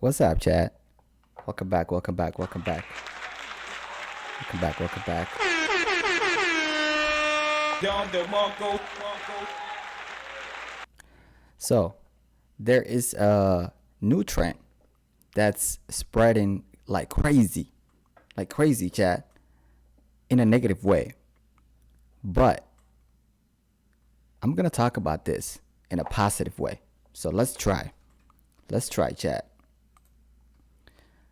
What's up, chat? Welcome back, welcome back, welcome back. Welcome back, welcome back. So, there is a new trend that's spreading like crazy, chat, in a negative way. But I'm gonna talk about this in a positive way. So let's try. Let's try, chat.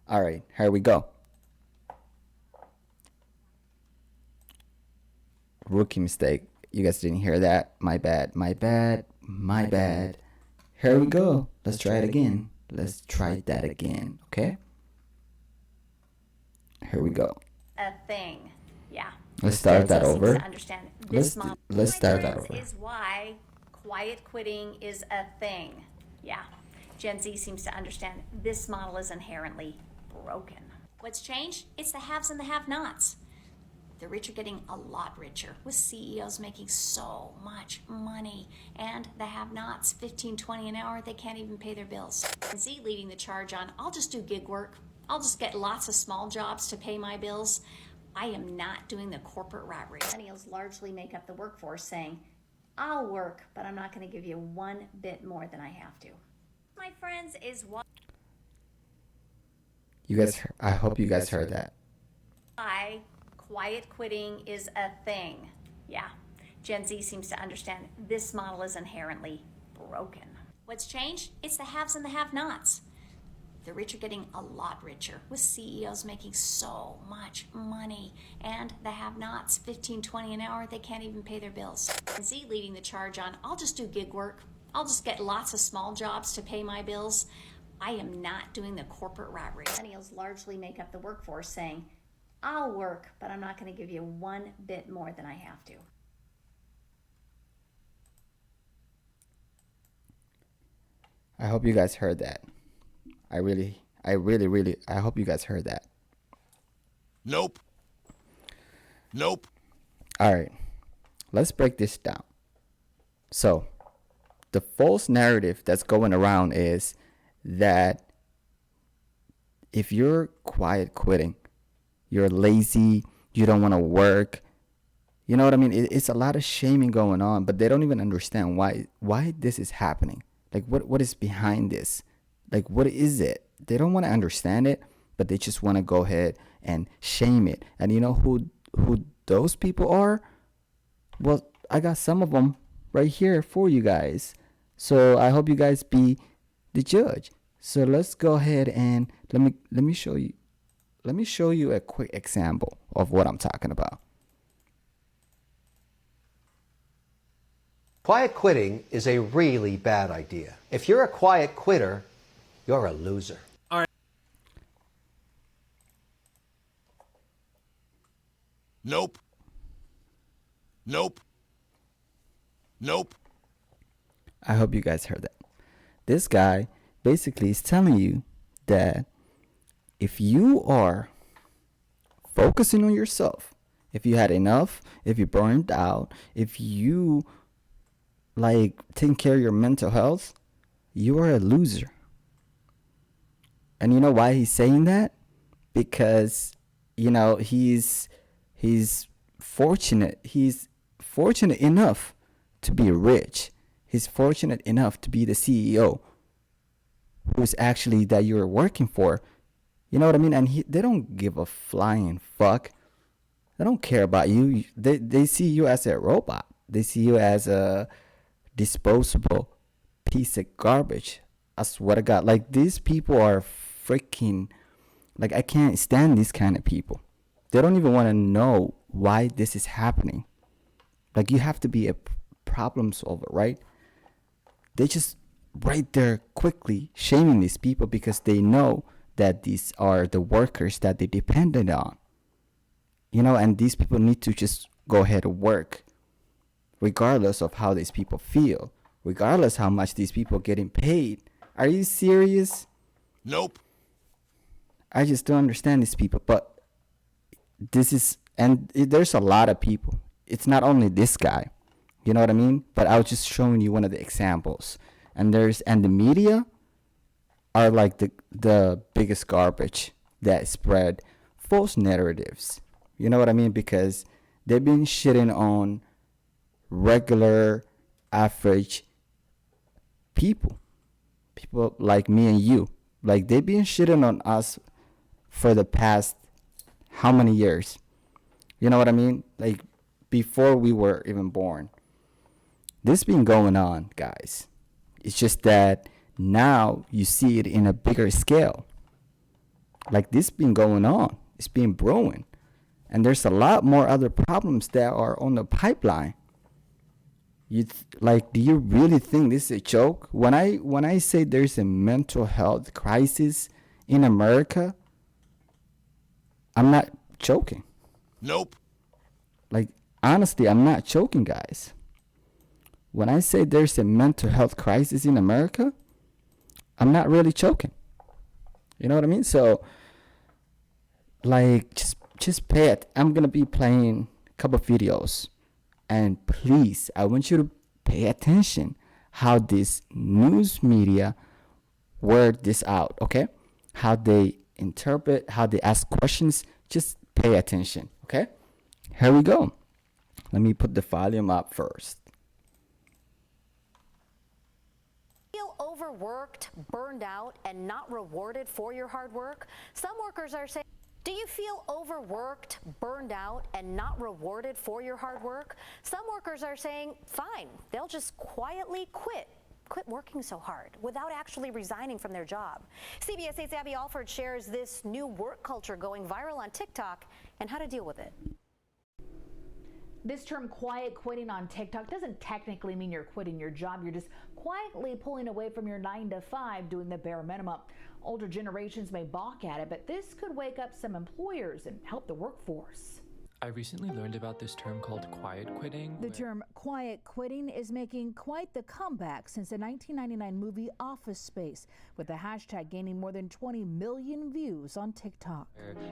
All right, here we go. Rookie mistake. You guys didn't hear that. My bad, my bad, my bad. Here we go. Let's try it again. Let's try that again, okay? Here we go. A thing. Yeah. Let's start that over. To understand this model. Let's start that over. Is why quiet quitting is a thing. Yeah. Gen Z seems to understand this model is inherently broken. What's changed? It's the haves and the have-nots. The rich are getting a lot richer, with CEOs making so much money, and the have-nots, 15, 20 an hour, they can't even pay their bills. Z leading the charge on, I'll just do gig work. I'll just get lots of small jobs to pay my bills. I am not doing the corporate rat race. Millennials largely make up the workforce saying, I'll work, but I'm not going to give you one bit more than I have to. My friends, is why You guys, I hope you guys heard that. quiet quitting is a thing. Yeah. Gen Z seems to understand this model is inherently broken. What's changed? It's the haves and the have-nots. The rich are getting a lot richer, with CEOs making so much money, and the have-nots, 15, 20 an hour, they can't even pay their bills. Z leading the charge on, I'll just do gig work. I'll just get lots of small jobs to pay my bills. I am not doing the corporate rat race. Millennials largely make up the workforce saying, I'll work, but I'm not going to give you one bit more than I have to. I hope you guys heard that. I really, I hope you guys heard that. Nope. Nope. All right, let's break this down. So, the false narrative that's going around is that if you're quiet quitting, you're lazy, you don't want to work. You know what I mean? It's a lot of shaming going on, but they don't even understand why this is happening. Like what is behind this? Like what is it? They don't want to understand it, but they just want to go ahead and shame it. And you know who those people are? Well, I got some of them right here for you guys. So I hope you guys be the judge. So let's go ahead and let me show you. Let me show you a quick example of what I'm talking about. Quiet quitting is a really bad idea. If you're a quiet quitter, you're a loser. Nope. Nope. Nope. I hope you guys heard that. This guy basically is telling you that if you are focusing on yourself, if you had enough, if you burned out, if you like taking care of your mental health, you are a loser. And you know why he's saying that? Because you know he's fortunate. He's fortunate enough to be rich. He's fortunate enough to be the CEO who's actually that you're working for. You know what I mean? And they don't give a flying fuck. They don't care about you. They see you as a robot. They see you as a disposable piece of garbage. I swear to God. Like, these people are freaking... Like, I can't stand these kind of people. They don't even want to know why this is happening. Like, you have to be a problem solver, right? They just right there quickly shaming these people because they know that these are the workers that they depended on. You know, and these people need to just go ahead and work regardless of how these people feel, regardless how much these people are getting paid. Are you serious? Nope. I just don't understand these people. But this is, and there's a lot of people. It's not only this guy. You know what I mean? But I was just showing you one of the examples. And the media, are like the biggest garbage that spread false narratives. You know what I mean? Because they've been shitting on regular, average people like me and you. Like they've been shitting on us for the past how many years? You know what I mean? Like before we were even born. This been going on, guys. It's just that now you see it in a bigger scale. Like this been going on. It's been brewing. And there's a lot more other problems that are on the pipeline. Like, do you really think this is a joke? When I say there's a mental health crisis in America, I'm not joking. Nope. Like, honestly, I'm not joking, guys. When I say there's a mental health crisis in America, I'm not really joking. You know what I mean? So, like, just pay it. I'm gonna be playing a couple of videos, and please, I want you to pay attention how this news media word this out. Okay, how they interpret, how they ask questions. Just pay attention. Okay, here we go. Let me put the volume up first. Feel overworked, burned out, and not rewarded for your hard work? Some workers are saying, do you feel overworked, burned out, and not rewarded for your hard work? Some workers are saying, fine, they'll just quietly quit working so hard without actually resigning from their job. CBS 8's Abby Alford shares this new work culture going viral on TikTok and how to deal with it. This term quiet quitting on TikTok doesn't technically mean you're quitting your job. You're just quietly pulling away from your 9 to 5, doing the bare minimum. Older generations may balk at it, but this could wake up some employers and help the workforce. I recently learned about this term called quiet quitting. The term quiet quitting is making quite the comeback since the 1999 movie Office Space, with the hashtag gaining more than 20 million views on TikTok.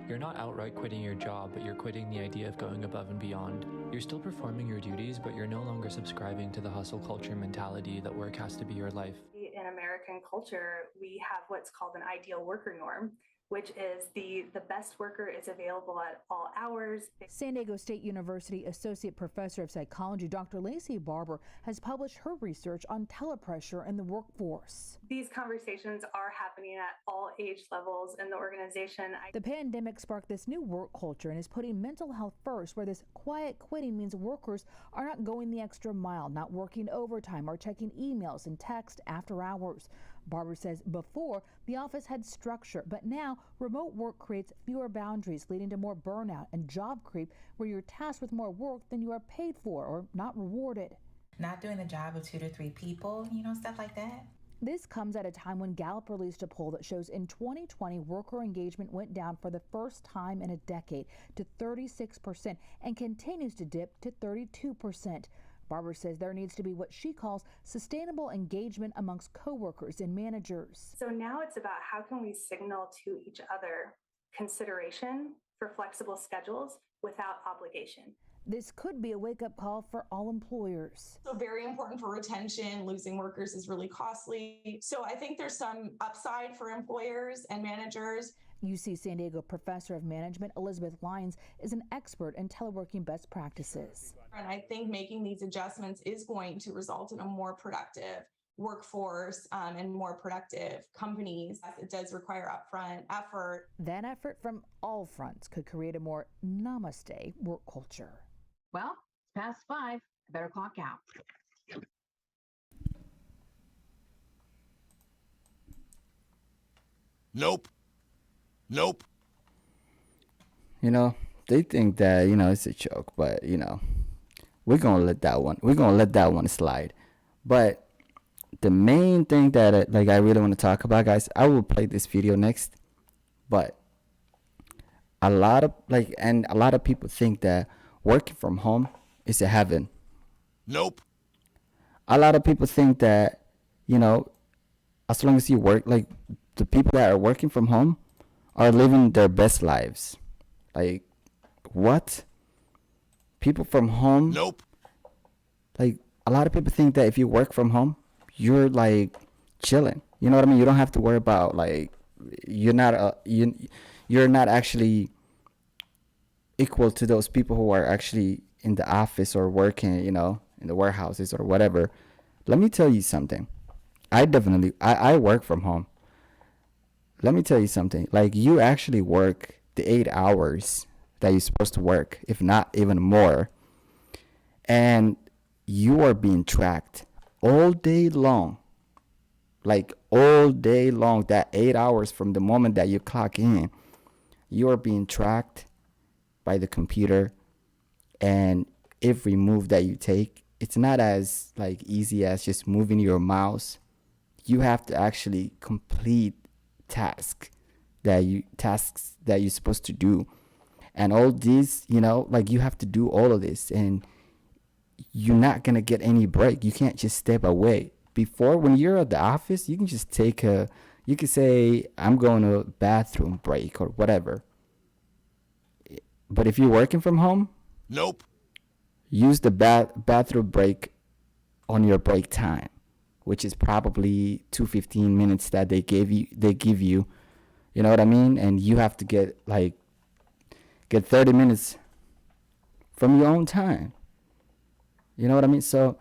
You're not outright quitting your job, but you're quitting the idea of going above and beyond. You're still performing your duties, but you're no longer subscribing to the hustle culture mentality that work has to be your life. In American culture, we have what's called an ideal worker norm, which is the best worker is available at all hours. San Diego State University Associate Professor of Psychology Dr. Lacey Barber has published her research on telepressure in the workforce. These conversations are happening at all age levels in the organization. The pandemic sparked this new work culture and is putting mental health first, where this quiet quitting means workers are not going the extra mile, not working overtime or checking emails and text after hours. Barber says before, the office had structure, but now remote work creates fewer boundaries, leading to more burnout and job creep, where you're tasked with more work than you are paid for or not rewarded. Not doing the job of 2 to 3 people, stuff like that. This comes at a time when Gallup released a poll that shows in 2020, worker engagement went down for the first time in a decade to 36% and continues to dip to 32%. Barber says there needs to be what she calls sustainable engagement amongst coworkers and managers. So now it's about how can we signal to each other consideration for flexible schedules without obligation. This could be a wake-up call for all employers. So very important for retention. Losing workers is really costly. So I think there's some upside for employers and managers. UC San Diego Professor of Management Elizabeth Lyons is an expert in teleworking best practices. And I think making these adjustments is going to result in a more productive workforce and more productive companies. It does require upfront effort. That effort from all fronts could create a more namaste work culture. Well, it's past 5. I better clock out. Nope. Nope. They think that, it's a joke, but, we're going to let that one slide. But the main thing that, I really want to talk about, guys, I will play this video next. But a lot of people think that working from home is a heaven. Nope. A lot of people think that, as long as you work, the people that are working from home are living their best lives. What? People from home? Nope. A lot of people think that if you work from home, you're chilling. You know what I mean? You don't have to worry about like you're not actually equal to those people who are actually in the office or working, in the warehouses or whatever. Let me tell you something. I work from home. Let me tell you something. Like, you actually work the 8 hours that you're supposed to work, if not even more. And you are being tracked all day long. Like, all day long, that 8 hours from the moment that you clock in, you are being tracked by the computer. And every move that you take, it's not as like easy as just moving your mouse. You have to actually complete tasks that you're supposed to do. And all these, like, you have to do all of this, and you're not gonna get any break. You can't just step away. Before, when you're at the office, you can just you can say, I'm going to a bathroom break or whatever. But if you're working from home, Nope. use the bathroom break on your break time, which is probably 15 minutes that they give you. You know what I mean? And you have to get 30 minutes from your own time. You know what I mean? So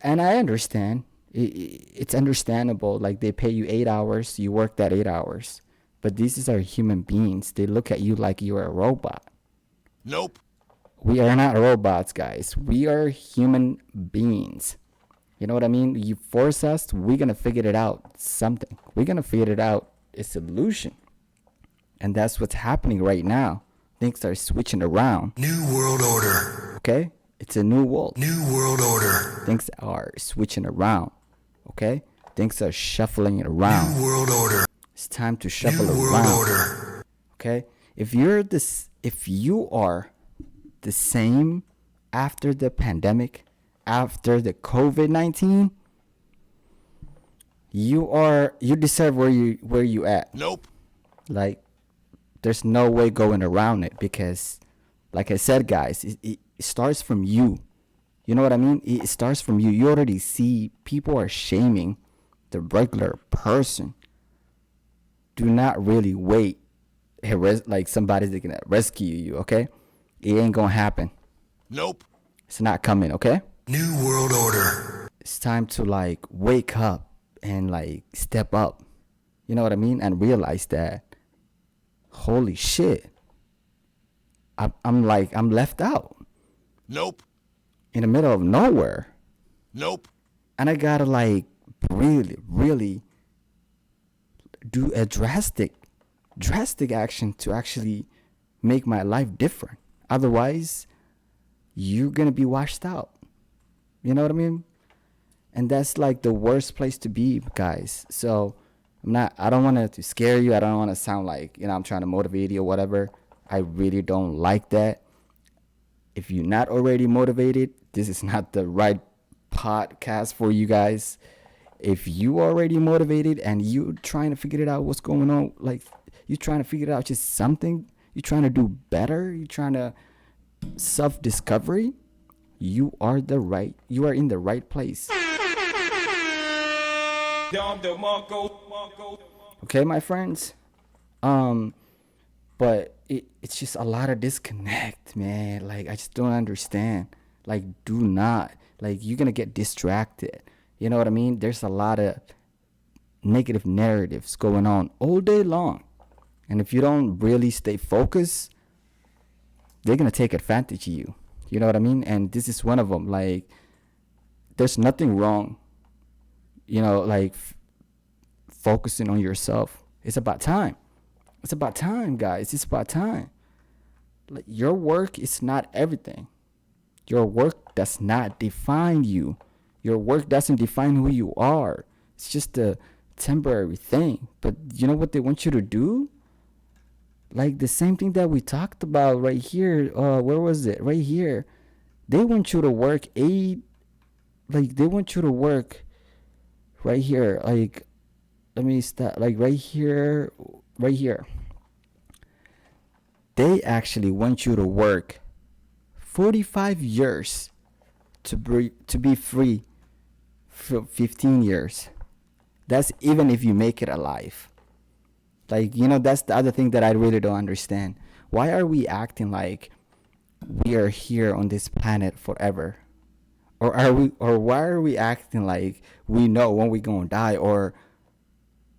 and I understand. It's understandable. Like, they pay you 8 hours, you work that 8 hours. But these are human beings. They look at you like you're a robot. Nope. We are not robots, guys. We are human beings. You know what I mean? You force us, we're going to figure it out something. We're going to figure it out a solution. And that's what's happening right now. Things are switching around. New world order. Okay? It's a new world. New world order. Things are switching around. Okay? Things are shuffling around. New world order. It's time to shuffle New around. world order. Okay? If you are the same after the pandemic, after the COVID-19, you deserve where you at. Nope. Like, there's no way going around it, because, like I said, guys, it starts from you. You know what I mean? It starts from you. You already see people are shaming the regular person. Do not really wait like somebody's gonna rescue you, okay? It ain't gonna happen. Nope. It's not coming, okay? New world order. It's time to like wake up and like step up. You know what I mean? And realize that, holy shit, I'm left out. Nope. In the middle of nowhere. Nope. And I gotta like really, really do a drastic action to actually make my life different. Otherwise, you're gonna be washed out. You know what I mean? And that's like the worst place to be, guys. So I don't want to scare you. I don't want to sound like, I'm trying to motivate you or whatever. I really don't like that. If you're not already motivated, this is not the right podcast for you guys. If you already motivated and you're trying to figure it out what's going on, like you're trying to figure it out just something, you're trying to do better, you're trying to self-discovery, you are in the right place. Okay, my friends. But it's just a lot of disconnect, man. Like, I just don't understand. Like, do not. Like, you're gonna get distracted. You know what I mean? There's a lot of negative narratives going on all day long. And if you don't really stay focused, they're gonna take advantage of you. You know what I mean? And this is one of them. Like, there's nothing wrong, like focusing on yourself. It's about time. It's about time, guys. It's about time. Like, your work is not everything. Your work does not define you. Your work doesn't define who you are. It's just a temporary thing. But you know what they want you to do? Like the same thing that we talked about right here. Where was it? Right here. They want you to work they want you to work right here. Like, let me start. Like right here. They actually want you to work 45 years to be free for 15 years. That's even if you make it alive. Like, that's the other thing that I really don't understand. Why are we acting like we are here on this planet forever? Or why are we acting like we know when we're going to die? Or,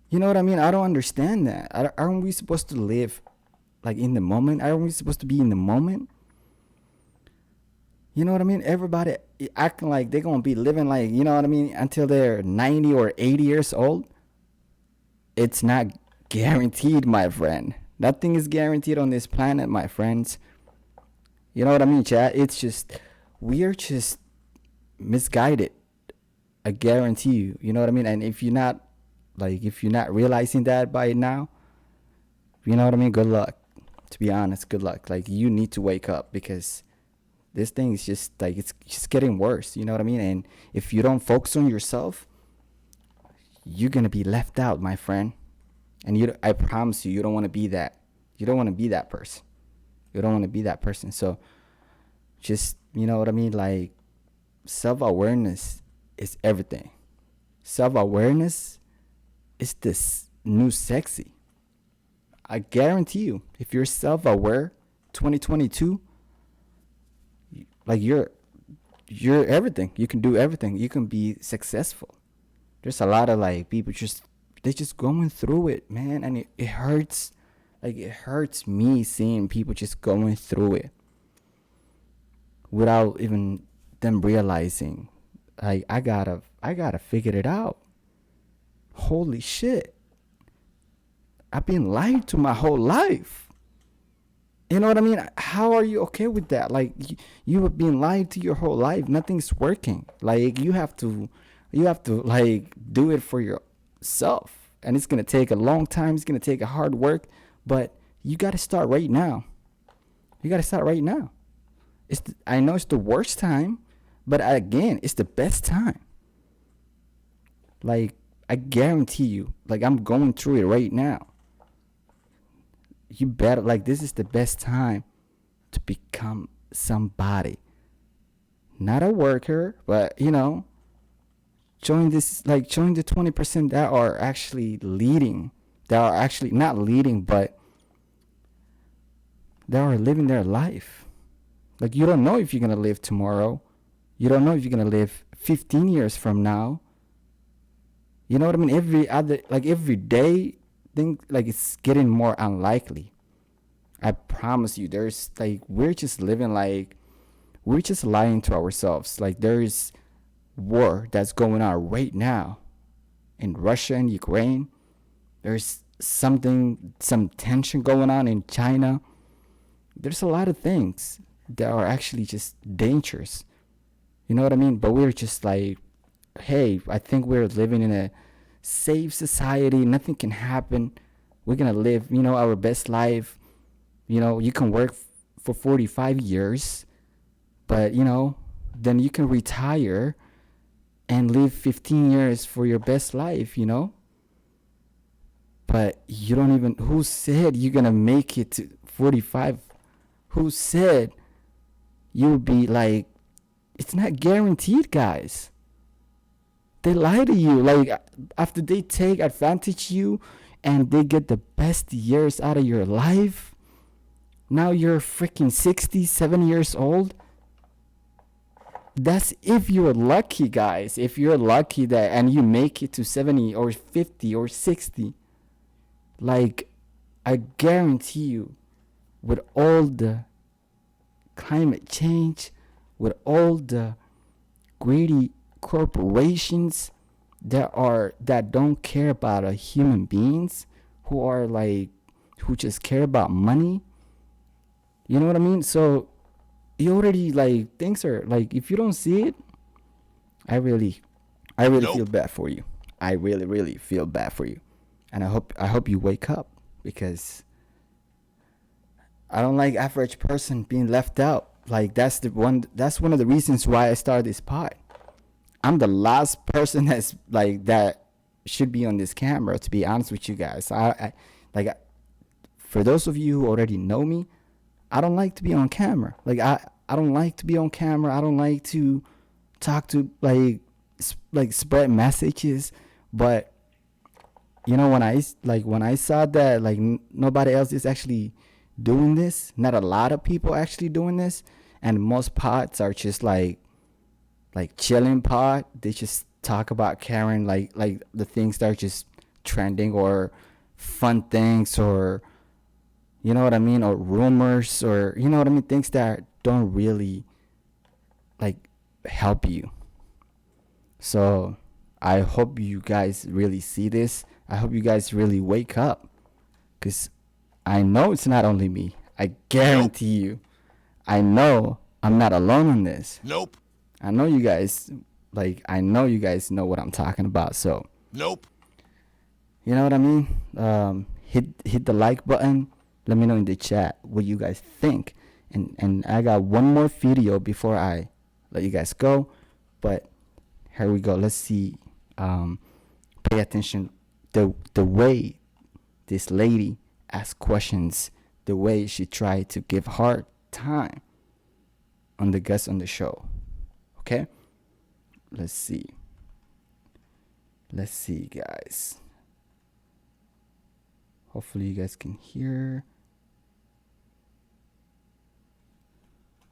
you know what I mean? I don't understand that. Aren't we supposed to live like in the moment? Aren't we supposed to be in the moment? You know what I mean? Everybody acting like they're going to be living like, you know what I mean, until they're 90 or 80 years old. It's not guaranteed, my friend. Nothing is guaranteed on this planet, my friends. You know what I mean, chat? It's just, we are just misguided. I guarantee you. You know what I mean? And if you're not realizing that by now, you know what I mean? Good luck. To be honest, good luck. Like, you need to wake up, because this thing is just like, it's just getting worse. You know what I mean? And if you don't focus on yourself, you're going to be left out, my friend. And I promise you, you don't want to be that. You don't want to be that person. You don't want to be that person. So just, you know what I mean? Like, self-awareness is everything. Self-awareness is this new sexy. I guarantee you, if you're self-aware, 2022, like, you're everything. You can do everything. You can be successful. There's a lot of like people they're just going through it, man, and it hurts. Like, it hurts me seeing people just going through it without even them realizing, like, I gotta figure it out. Holy shit, I've been lied to my whole life. You know what I mean? How are you okay with that? Like, you have been lied to your whole life. Nothing's working. Like, you have to like do it for yourself, and it's gonna take a long time. It's gonna take a hard work, but you gotta start right now. You gotta start right now. I know it's the worst time, but again, it's the best time. Like, I guarantee you, like, I'm going through it right now. You better, like, this is the best time to become somebody. Not a worker, but, join the 20% that are actually leading, that are actually not leading, but that are living their life. Like, you don't know if you're going to live tomorrow. You don't know if you're going to live 15 years from now. You know what I mean? Every day, like, it's getting more unlikely. I promise you, there's like, we're just living like, we're just lying to ourselves. Like, there's war that's going on right now in Russia and Ukraine. There's some tension going on in China. There's a lot of things that are actually just dangerous. You know what I mean? But we're just like, hey, I think we're living in a safe society. Nothing can happen. We're going to live, our best life. You can work for 45 years, but, then you can retire and live 15 years for your best life, But you don't even, who said you're going to make it to 45? Who said you'll be like, it's not guaranteed, guys. They lie to you. Like, after they take advantage of you and they get the best years out of your life, now you're freaking 60, 70 years old. That's if you're lucky, guys. If you're lucky that and you make it to 70 or 50 or 60, like, I guarantee you, with all the climate change, with all the greedy corporations that don't care about human beings, who just care about money, you know what I mean? So you already, like, things are like, if you don't see it, I really feel bad for you. I really feel bad for you, and I hope you wake up, because I don't like average person being left out. Like, that's one of the reasons why I started this pod. I'm the last person that's like that should be on this camera, to be honest with you guys. I for those of you who already know me, I don't like to be on camera. Like, I don't like to be on camera. I don't like to talk to like spread messages. But you know, when I saw that like nobody else is actually doing this, not a lot of people actually doing this, and most pods are just like chilling pod. They just talk about Karen like the things that are just trending or fun things, or you know what I mean, or rumors, or you know what I mean, things that don't really like help you. So I hope you guys really see this. I hope you guys really wake up, because I know it's not only me. I guarantee you, I know I'm not alone in this. Nope. I know you guys, I know you guys know what I'm talking about. So Nope. you know what I mean? Hit the like button. Let me know in the chat what you guys think. And I got one more video before I let you guys go. But here we go. Let's see. Pay attention. The way this lady asked questions, the way she tried to give hard time on the guests on the show. Okay? Let's see. Let's see, guys. Hopefully you guys can hear.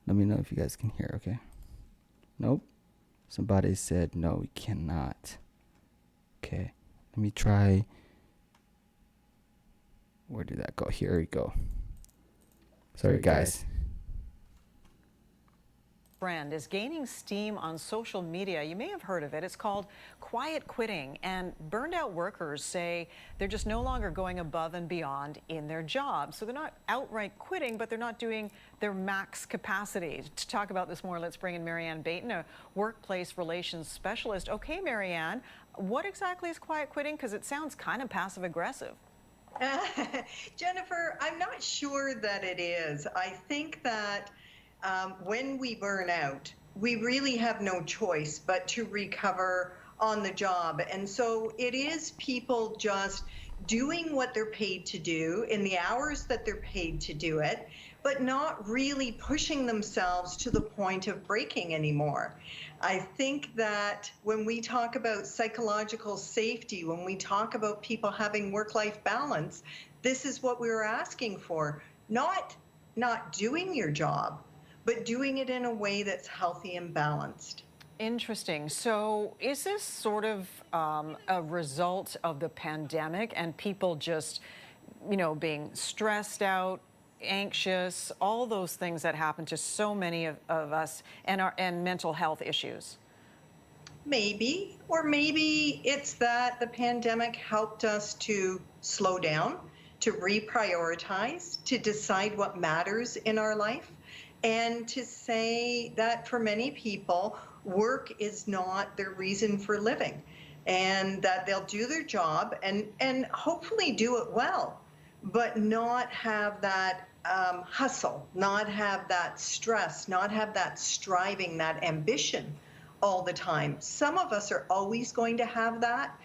Let me know if you guys can hear, okay? Nope. Somebody said no, we cannot. Okay. Let me try. Where did that go? Here we go. Sorry, guys. Brand is gaining steam on social media. You may have heard of it. It's called quiet quitting, and burned out workers say they're just no longer going above and beyond in their job. So they're not outright quitting, but they're not doing their max capacity. To talk about this more, let's bring in Marianne Baton, a workplace relations specialist. Okay, Marianne, what exactly is quiet quitting? Because it sounds kind of passive aggressive. Jennifer, I'm not sure that it is. I think that when we burn out, we really have no choice but to recover on the job. And so it is people just doing what they're paid to do in the hours that they're paid to do it, but not really pushing themselves to the point of breaking anymore. I think that when we talk about psychological safety, when we talk about people having work-life balance, this is what we were asking for. Not doing your job, but doing it in a way that's healthy and balanced. Interesting. So is this sort of a result of the pandemic and people just, being stressed out, anxious, all those things that happen to so many of us, and mental health issues? Maybe, or maybe it's that the pandemic helped us to slow down, to reprioritize, to decide what matters in our life, and to say that for many people, work is not their reason for living, and that they'll do their job and hopefully do it well, but not have that hustle, not have that stress, not have that striving, that ambition all the time. Some of us are always going to have that,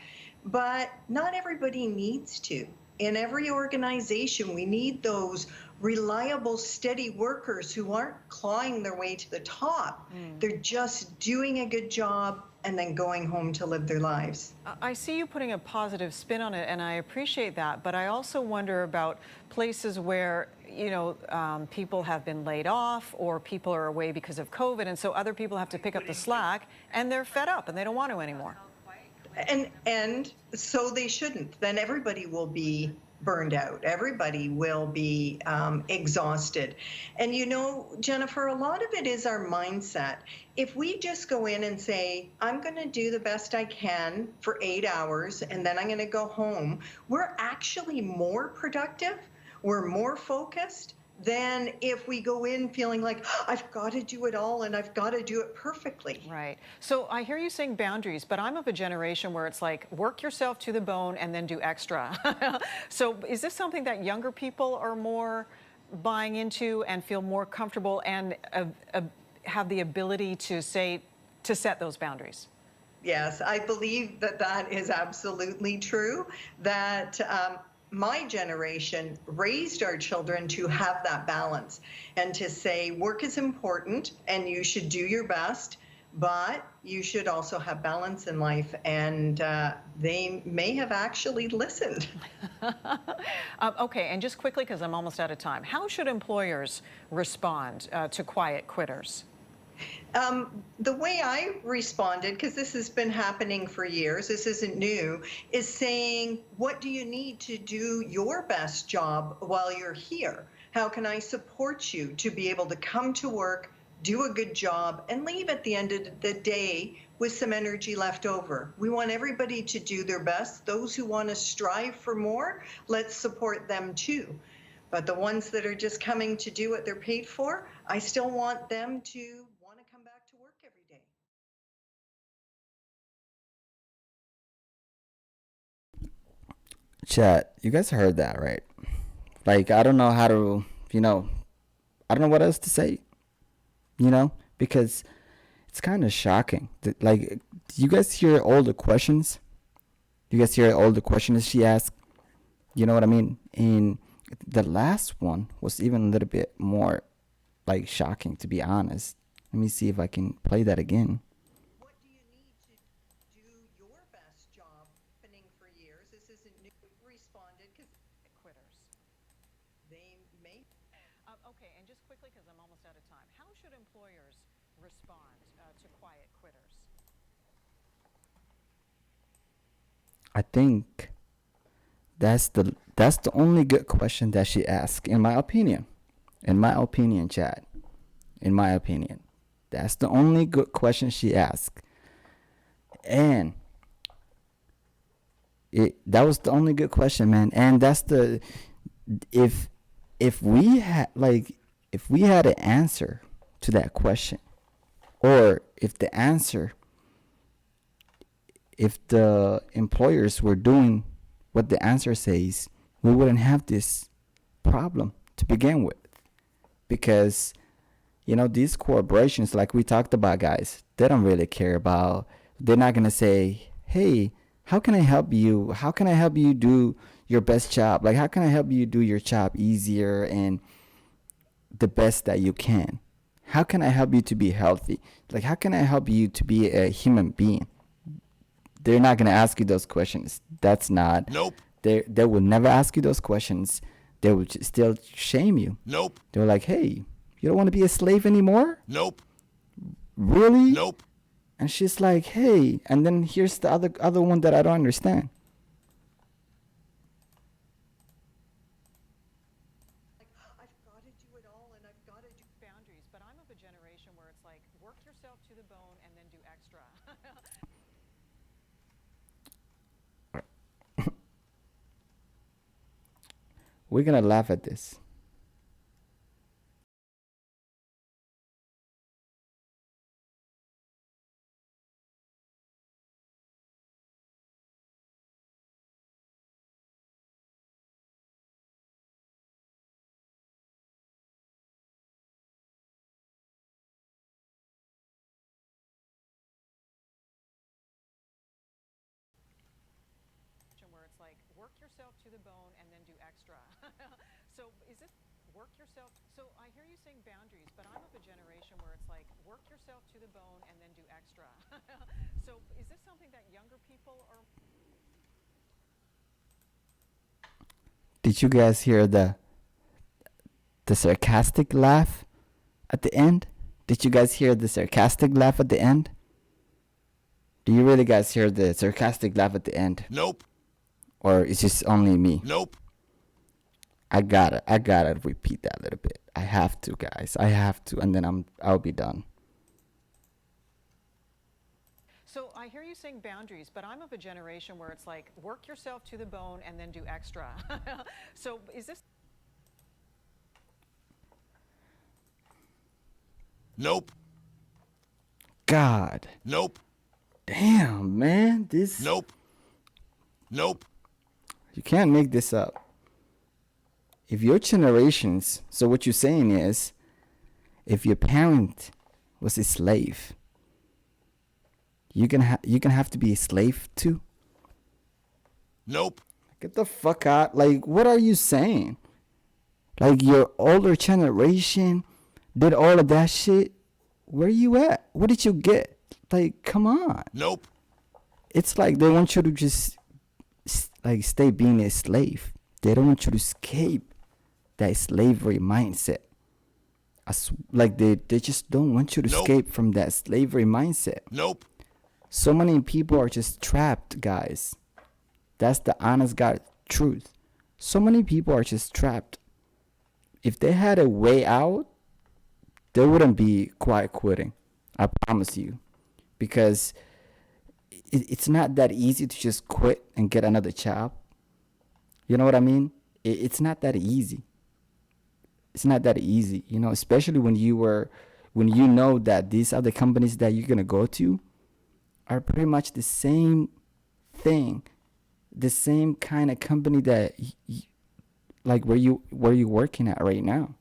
but not everybody needs to. In every organization, we need those reliable, steady workers who aren't clawing their way to the top. They're just doing a good job and then going home to live their lives. I see you putting a positive spin on it, and I appreciate that, but I also wonder about places where, people have been laid off or people are away because of COVID, and so other people have to pick up the slack, and they're fed up and they don't want to anymore. And so they shouldn't. Then everybody will be burned out. Everybody will be exhausted. And Jennifer, a lot of it is our mindset. If we just go in and say, I'm going to do the best I can for 8 hours and then I'm going to go home, we're actually more productive. We're more focused than if we go in feeling like, I've got to do it all and I've got to do it perfectly. Right. So I hear you saying boundaries, but I'm of a generation where it's like work yourself to the bone and then do extra. So is this something that younger people are more buying into and feel more comfortable and have the ability to set those boundaries? Yes, I believe that is absolutely true, that my generation raised our children to have that balance and to say work is important and you should do your best, but you should also have balance in life, and they may have actually listened. Okay, and just quickly, because I'm almost out of time, how should employers respond to quiet quitters? The way I responded, because this has been happening for years, this isn't new, is saying, what do you need to do your best job while you're here? How can I support you to be able to come to work, do a good job, and leave at the end of the day with some energy left over? We want everybody to do their best. Those who want to strive for more, let's support them too. But the ones that are just coming to do what they're paid for, I still want them to want to come back to work every day. Chat, you guys heard that, right? Like, I don't know how to, I don't know what else to say, because it's kind of shocking. Like, do you guys hear all the questions? Do you guys hear all the questions she asked? You know what I mean? And the last one was even a little bit more, like, shocking, to be honest. Let me see if I can play that again. What do you need to do your best job? Happening for years. This isn't new. Responded because Quitters. they may. Okay, and just quickly, because I'm almost out of time, how should employers respond to quiet quitters? I think that's the only good question that she asked, in my opinion. In my opinion, Chad. In my opinion. That's the only good question she asked. And that was the only good question, man. And that's the if we had an answer to that question, or if the employers were doing what the answer says, we wouldn't have this problem to begin with. Because these corporations, like we talked about, guys, they don't really care about, they're not going to say, hey, how can I help you? How can I help you do your best job? Like, how can I help you do your job easier and the best that you can? How can I help you to be healthy? Like, how can I help you to be a human being? They're not going to ask you those questions. That's not. Nope. They will never ask you those questions. They would still shame you. Nope. They're like, hey, you don't want to be a slave anymore? Nope. Really? Nope. And she's like, hey, and then here's the other one that I don't understand. I've got to do it all, and I've got to do Boundaries, but I'm of a generation where it's like, work yourself to the bone and then do extra. We're going to laugh at this. Where it's like, work yourself to the bone and then do extra. So is it work yourself? So I hear you saying boundaries, but I'm of a generation where it's like, work yourself to the bone and then do extra. So is this something that younger people are? Did you guys hear the sarcastic laugh at the end? Did you guys hear the sarcastic laugh at the end? Do you really guys hear the sarcastic laugh at the end? Nope. Or is this only me? Nope. I gotta repeat that a little bit. I have to, guys. I have to, and then I'll be done. So I hear you saying boundaries, but I'm of a generation where it's like, work yourself to the bone and then do extra. So is this? Nope. God. Nope. Damn, man. This. Nope. Nope. You can't make this up. If your generations, so what you're saying is, if your parent was a slave, you can have to be a slave too. Nope. Get the fuck out. Like, what are you saying? Like, your older generation did all of that shit. Where you at? What did you get? like, come on. Nope. It's like they want you to just like stay being a slave. They don't want you to escape that slavery mindset. Like they just don't want you to escape from that slavery mindset. Nope. So many people are just trapped, guys. That's the honest God truth. So many people are just trapped. If they had a way out, they wouldn't be quiet quitting. I promise you. Because it's not that easy to just quit and get another job. You know what I mean? It's not that easy. It's not that easy, you know, especially when you know that these other companies that you're going to go to are pretty much the same thing, the same kind of company that like where you're working at right now.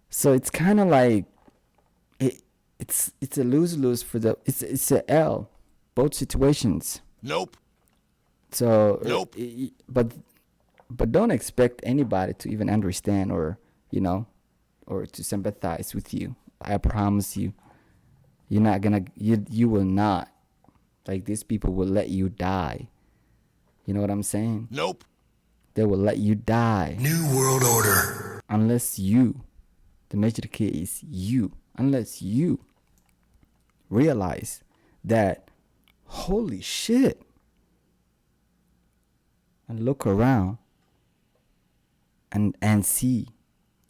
So it's kind of like it's a lose-lose for it's a L, both situations. Nope. So nope. But don't expect anybody to even understand or, you know, or to sympathize with you. I promise you, you're not gonna, you will not. Like, these people will let you die. You know what I'm saying? Nope. They will let you die. New World Order. Unless you, the major key is you, unless you realize that, holy shit, and look around and see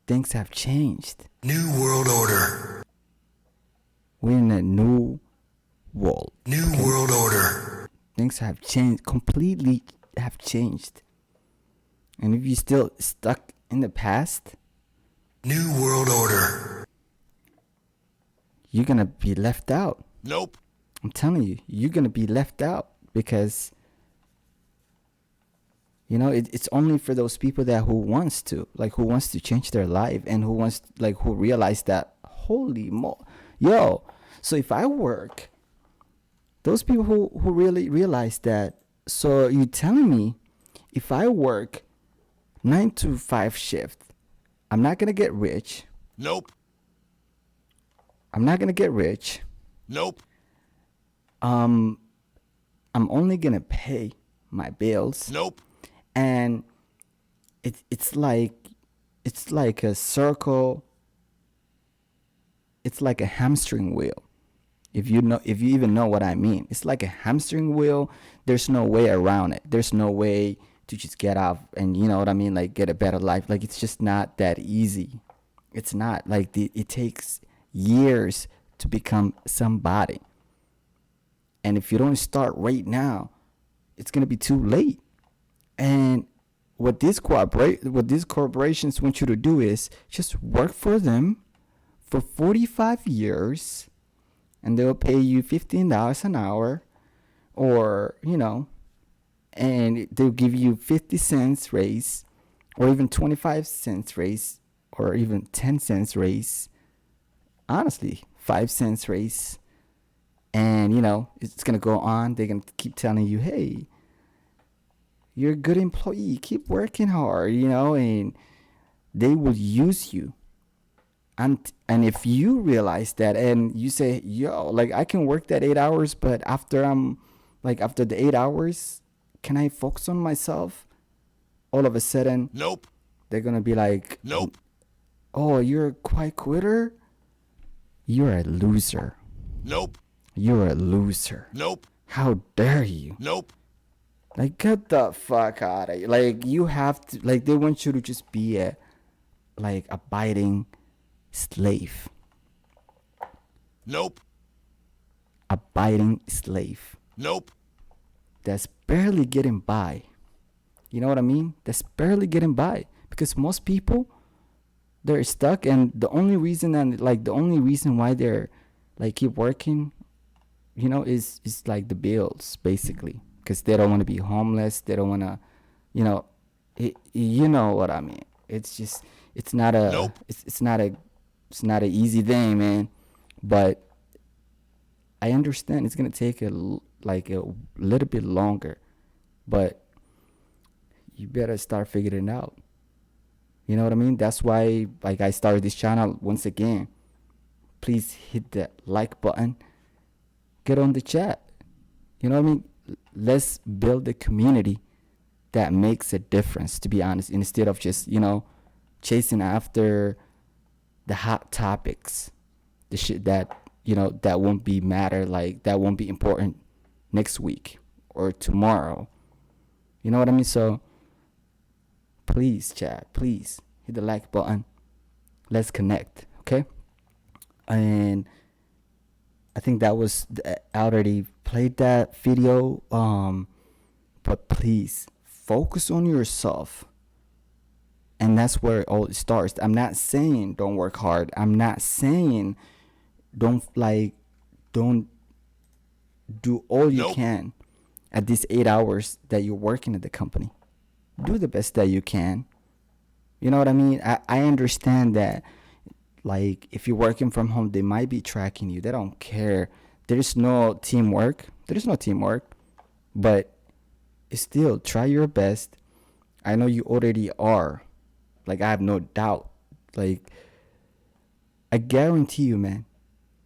things have changed. New World Order. We're in a new world. New World Order. Things have changed, completely have changed. And if you're still stuck in the past, New World Order, you're gonna be left out. Nope. I'm telling you, you're gonna be left out because, you know, it's only for those people that who wants to change their life and who realize that, holy yo. So if I work, those people who really realize that. So you're telling me, if I work 9 to 5 shift, I'm not gonna get rich. Nope. I'm not gonna get rich. Nope. I'm only gonna pay my bills. Nope. And it's like a circle. It's like a hamstring wheel. If you even know what I mean. It's like a hamstring wheel. There's no way around it. There's no way to just get off and, you know what I mean, like, get a better life. Like, it's just not that easy. It's not like it takes years to become somebody. And if you don't start right now, it's gonna be too late. And what these corporations want you to do is just work for them for 45 years, and they'll pay you $15 an hour, or, you know, and they'll give you 50 cents raise, or even 25 cents raise, or even 10 cents raise. Honestly, 5 cents raise. And, you know, it's going to go on. They're going to keep telling you, hey, you're a good employee. Keep working hard, you know, and they will use you. And if you realize that and you say, yo, like, I can work that 8 hours, but after the 8 hours, can I focus on myself? All of a sudden, nope. They're going to be like, nope. Oh, you're a quiet quitter? You're a loser. Nope. You're a loser. Nope. How dare you? Nope. Like, get the fuck out of here. Like, you have to, like, they want you to just be a, like, abiding slave. Nope. Abiding slave. Nope. That's barely getting by. You know what I mean? That's barely getting by. Because most people, they're stuck, and the only reason why they're, like, keep working, you know, is like the bills, basically. Because they don't want to be homeless. They don't want to, you know, you know what I mean. It's just, it's not a, nope. it's not an easy thing, man. But I understand it's gonna take a little bit longer, but you better start figuring it out. You know what I mean? That's why, like, I started this channel once again. Please hit that like button, get on the chat. You know what I mean? Let's build a community that makes a difference, to be honest, instead of just, chasing after the hot topics, the shit that, that won't be matter, like that won't be important next week or tomorrow. You know what I mean? So please, chat, please hit the like button. Let's connect, okay? And I think that was, I already played that video. But please focus on yourself. And that's where it all starts. I'm not saying don't work hard. I'm not saying don't do all you can at these 8 hours that you're working at the company. Do the best that you can. You know what I mean? I understand that, like, if you're working from home, they might be tracking you. They don't care. There's no teamwork. But still, try your best. I know you already are. Like, I have no doubt. Like, I guarantee you, man.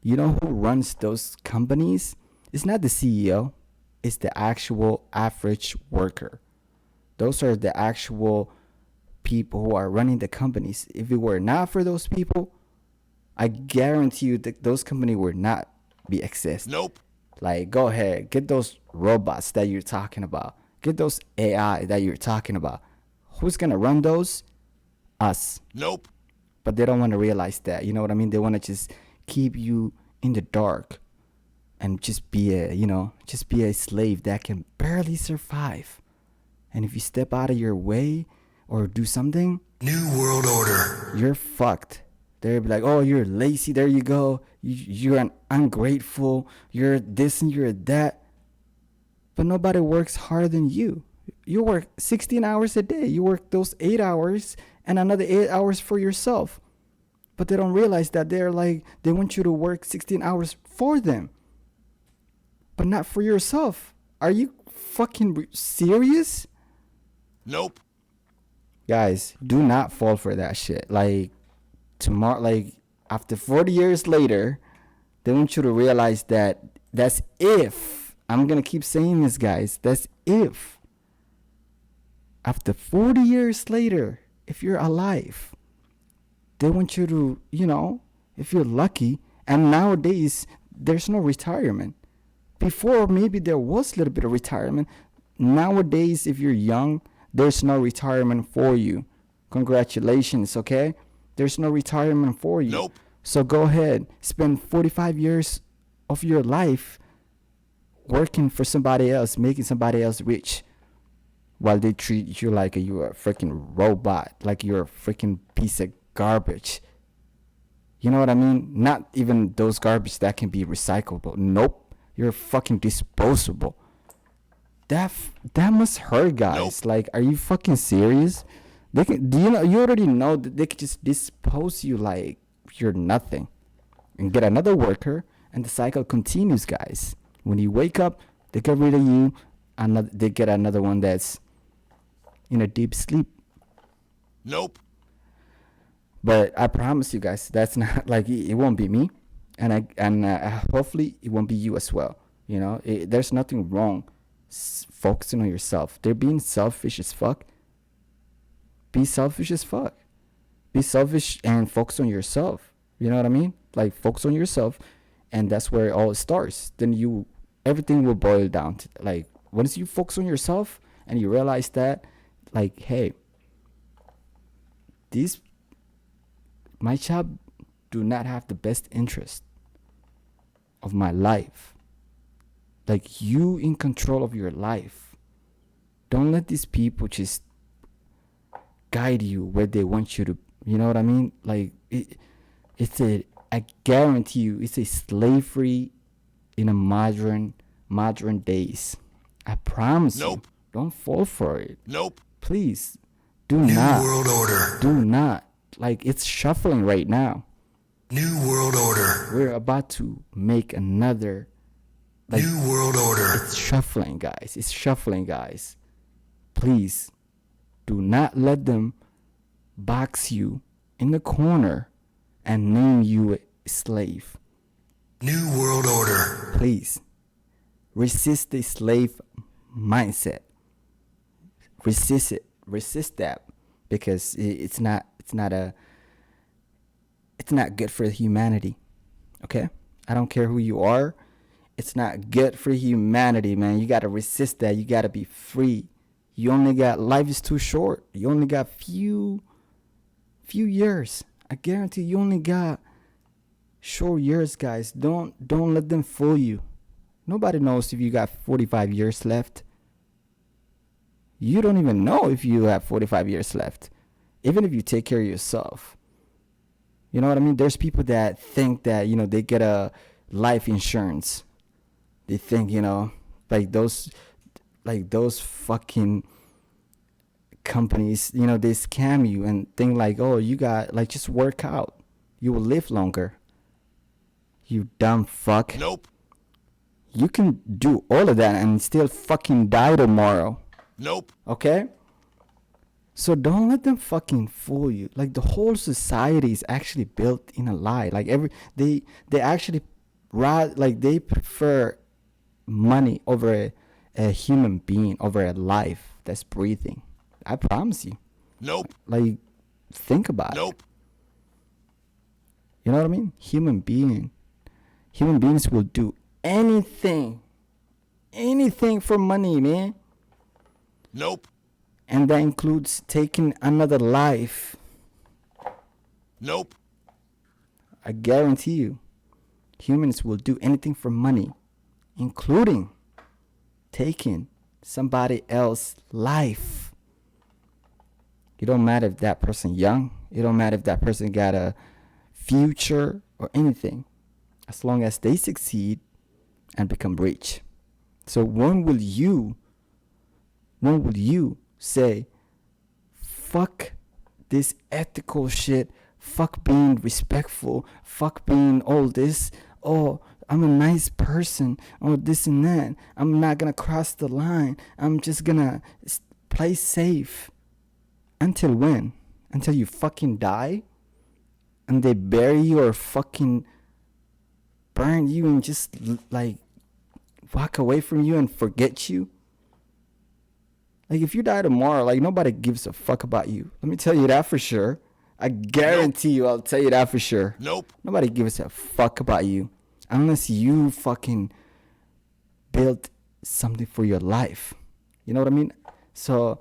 You know who runs those companies? It's not the CEO. It's the actual average worker. Those are the actual people who are running the companies. If it were not for those people, I guarantee you that those companies would not be exist. Nope. Like, go ahead, get those robots that you're talking about. Get those AI that you're talking about. Who's gonna run those? Us. Nope. But they don't want to realize that. You know what I mean? They want to just keep you in the dark and just be a slave that can barely survive. And if you step out of your way or do something, New World Order, you're fucked. They'll be like, oh, you're lazy. There you go. You're an ungrateful. You're this and you're that. But nobody works harder than you. You work 16 hours a day. You work those 8 hours and another 8 hours for yourself. But they don't realize that they want you to work 16 hours for them, but not for yourself. Are you fucking serious? Nope. Guys, do not fall for that shit. Like, tomorrow, like, after 40 years later, they want you to realize that that's if, I'm going to keep saying this, guys, that's if, after 40 years later, if you're alive, they want you to, if you're lucky, and nowadays, there's no retirement. Before, maybe there was a little bit of retirement. Nowadays, if you're young, there's no retirement for you. Congratulations, okay? There's no retirement for you. Nope. So go ahead, spend 45 years of your life working for somebody else, making somebody else rich, while they treat you like you're a freaking robot, like you're a freaking piece of garbage. You know what I mean? Not even those garbage that can be recyclable. Nope. You're fucking disposable. That must hurt, guys. Nope. Like, are you fucking serious? They can, you already know that they could just dispose you like you're nothing and get another worker, and the cycle continues, guys. When you wake up, they get rid of you, they get another one that's in a deep sleep. Nope. But I promise you guys, that's not, like, it won't be me, and hopefully it won't be you as well. There's nothing wrong focusing on yourself. They're being selfish as fuck. Be selfish as fuck. Be selfish and focus on yourself. You know what I mean? Like, focus on yourself, and that's where it all starts. Then everything will boil down to, like, once you focus on yourself and you realize that, like, hey, my job do not have the best interest of my life. Like, you in control of your life. Don't let these people just guide you where they want you to. You know what I mean? Like, I guarantee you, it's a slavery in a modern days. I promise you. Don't fall for it. Nope. Please, do New not. New World Order. Do not. Like, it's shuffling right now. New World Order. We're about to make another. Like, New World Order. It's shuffling, guys. It's shuffling, guys. Please, do not let them box you in the corner and name you a slave. New World Order. please resist the slave mindset. Resist it. Resist that, because it's not good for humanity. Okay? I don't care who you are. It's not good for humanity, man. You got to resist that. You got to be free. You only got, life is too short. You only got few years. I guarantee you only got short years, guys. Don't let them fool you. Nobody knows if you got 45 years left. You don't even know if you have 45 years left, even if you take care of yourself. You know what I mean? There's people that think that, you know, they get a life insurance. They think, you know, like those fucking companies, you know, they scam you and think like, oh, you got, like, just work out. You will live longer. You dumb fuck. Nope. You can do all of that and still fucking die tomorrow. Nope. Okay? So don't let them fucking fool you. Like, the whole society is actually built in a lie. Like, they actually they prefer money over a human being, over a life that's breathing. I promise you. Nope. Like, think about it. Nope. You know what I mean? Human beings will do anything for money, man. Nope. And that includes taking another life. Nope. I guarantee you, humans will do anything for money, including taking somebody else's life. It don't matter if that person young. It don't matter if that person got a future or anything, as long as they succeed and become rich. So when will you say, fuck this ethical shit, fuck being respectful, fuck being all this, oh, I'm a nice person, oh, this and that, I'm not gonna cross the line, I'm just gonna play safe? Until when? Until you fucking die? And they bury you or fucking burn you and just like walk away from you and forget you? Like, if you die tomorrow, like, nobody gives a fuck about you. Let me tell you that for sure. I guarantee you, I'll tell you that for sure. Nope. Nobody gives a fuck about you unless you fucking build something for your life. You know what I mean? So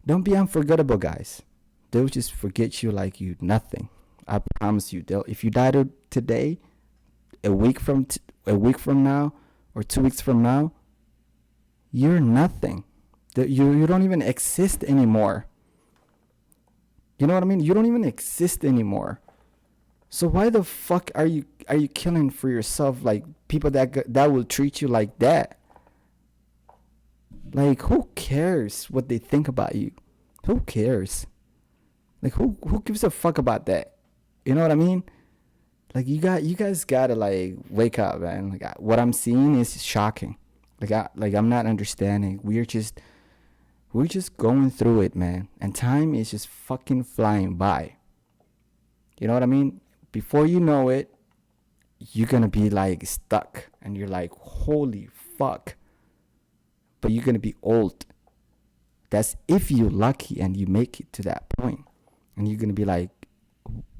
don't be unforgettable, guys. They'll just forget you like you nothing. I promise you. If you die today, a week from now, or 2 weeks from now, you're nothing. You don't even exist anymore. You know what I mean? You don't even exist anymore. So why the fuck are you killing for yourself? Like, people that will treat you like that. Like, who cares what they think about you? Who cares? Like, who gives a fuck about that? You know what I mean? Like, you guys gotta, like, wake up, man. Like, what I'm seeing is shocking. I'm not understanding. We're just going through it, man. And time is just fucking flying by. You know what I mean? Before you know it, you're gonna be like stuck. And you're like, holy fuck. But you're gonna be old. That's if you're lucky and you make it to that point. And you're gonna be like,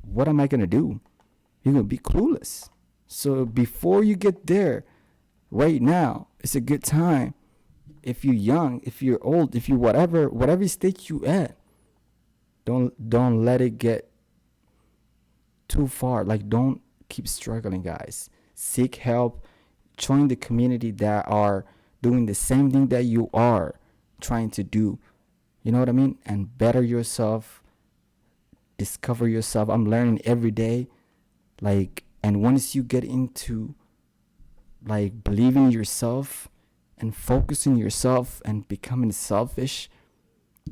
what am I gonna do? You're gonna be clueless. So before you get there, right now, it's a good time. If you're young, if you're old, if you whatever state you at, don't let it get too far. Like, don't keep struggling, guys. Seek help. Join the community that are doing the same thing that you are trying to do. You know what I mean? And better yourself. Discover yourself. I'm learning every day. Like, and once you get into, like, believing in yourself and focusing yourself and becoming selfish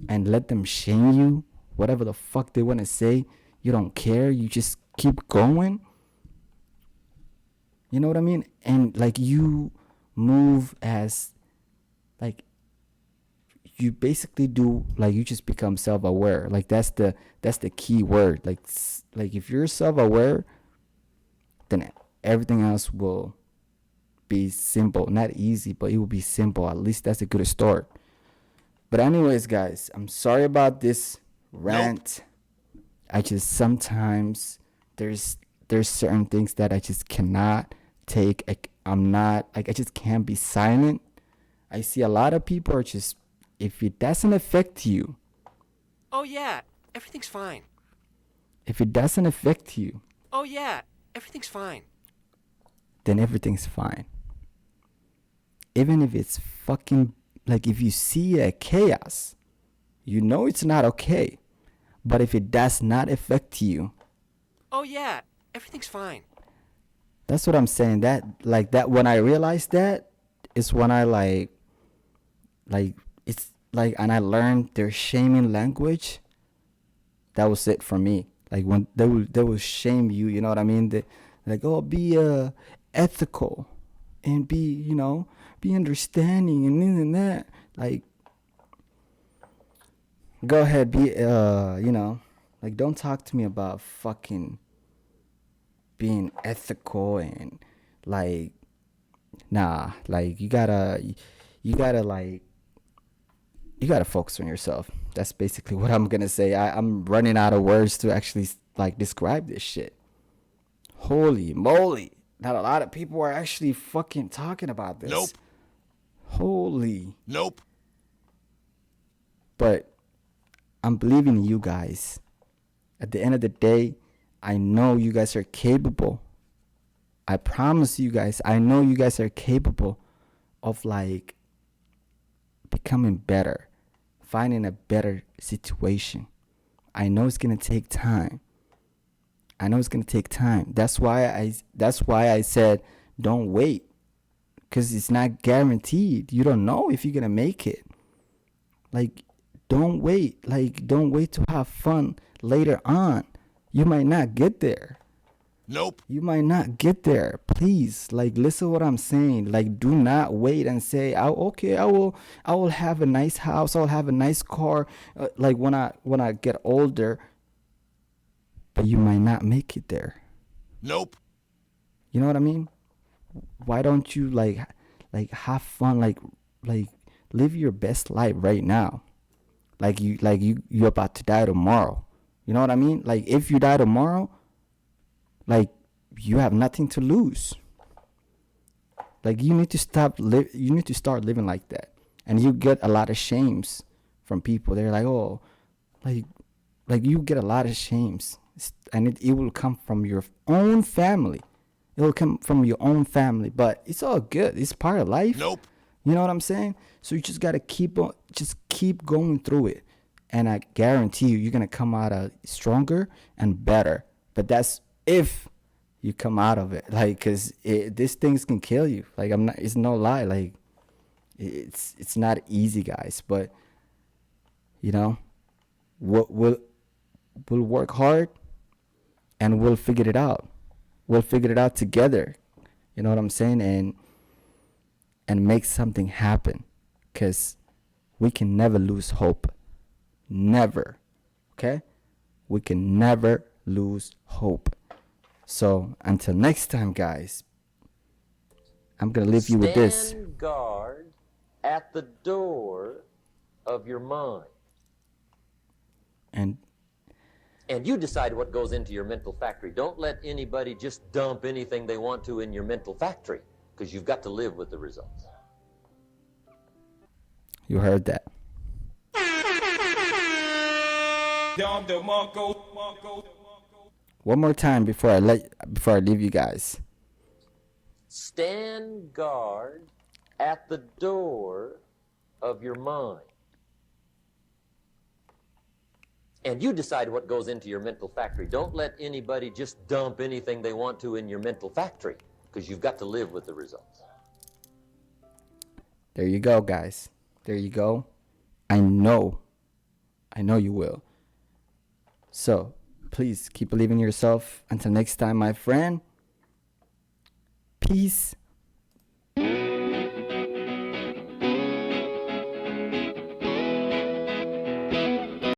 and let them shame you, whatever the fuck they want to say, you don't care. You just keep going. You know what I mean? And, like, you move as, like, you basically do, like, you just become self-aware. Like, that's the key word. Like if you're self-aware, then everything else will be simple. Not easy, but it will be simple. At least that's a good start. But anyways, guys, I'm sorry about this rant. I just sometimes there's certain things that I just cannot take. I just can't be silent. I see a lot of people are just, if it doesn't affect you, Oh yeah, everything's fine. if it doesn't affect you, Oh yeah, everything's fine. then everything's fine. Even if it's fucking, like, if you see a chaos, you know it's not okay. But if it does not affect you, Oh yeah, everything's fine. that's what I'm saying. That, like, that, when I realized that is when I like, it's like, and I learned their shaming language. That was it for me. Like, when they will shame you, you know what I mean? They, like, oh, be ethical and be, you know, be understanding and this and that. Like, go ahead, be you know, like, don't talk to me about fucking being ethical and, like, nah, like, you gotta like, you gotta focus on yourself. That's basically what I'm gonna say. I'm running out of words to actually, like, describe this shit. Holy moly, not a lot of people are actually fucking talking about this. Nope. Holy. Nope. But I'm believing in you guys. At the end of the day, I know you guys are capable. I promise you guys, I know you guys are capable of, like, becoming better, finding a better situation. I know it's gonna take time. I know it's gonna take time. That's why I said don't wait, because it's not guaranteed. You don't know if you're gonna make it. Like, don't wait. Like, don't wait to have fun later on. You might not get there. Nope. You might not get there. Please, like, listen what I'm saying. Like, do not wait and say, "Oh, okay, I will have a nice house. I'll have a nice car, like, when I get older." But you might not make it there. Nope. You know what I mean? Why don't you like have fun, like live your best life right now? Like you're about to die tomorrow. You know what I mean? Like, if you die tomorrow, like, you have nothing to lose. Like, you need to start living like that. And you get a lot of shames from people. They're like, "Oh, like you get a lot of shames." And it will come from your own family. It will come from your own family. But it's all good. It's part of life. Nope. You know what I'm saying? So you just got to keep going through it. And I guarantee you're going to come out stronger and better. But that's if you come out of it. Like, because these things can kill you. Like, it's no lie. Like, it's not easy, guys. But, you know, we'll work hard and we'll figure it out. We'll figure it out together. You know what I'm saying? And make something happen. Because we can never lose hope. Never. Okay? We can never lose hope. So until next time, guys, I'm going to leave you with this. Stand guard at the door of your mind. And you decide what goes into your mental factory. Don't let anybody just dump anything they want to in your mental factory, because you've got to live with the results. You heard that. One more time before I leave you guys. Stand guard at the door of your mind. And you decide what goes into your mental factory. Don't let anybody just dump anything they want to in your mental factory, because you've got to live with the results. There you go, guys. There you go. I know you will. So, please keep believing in yourself. Until next time, my friend. Peace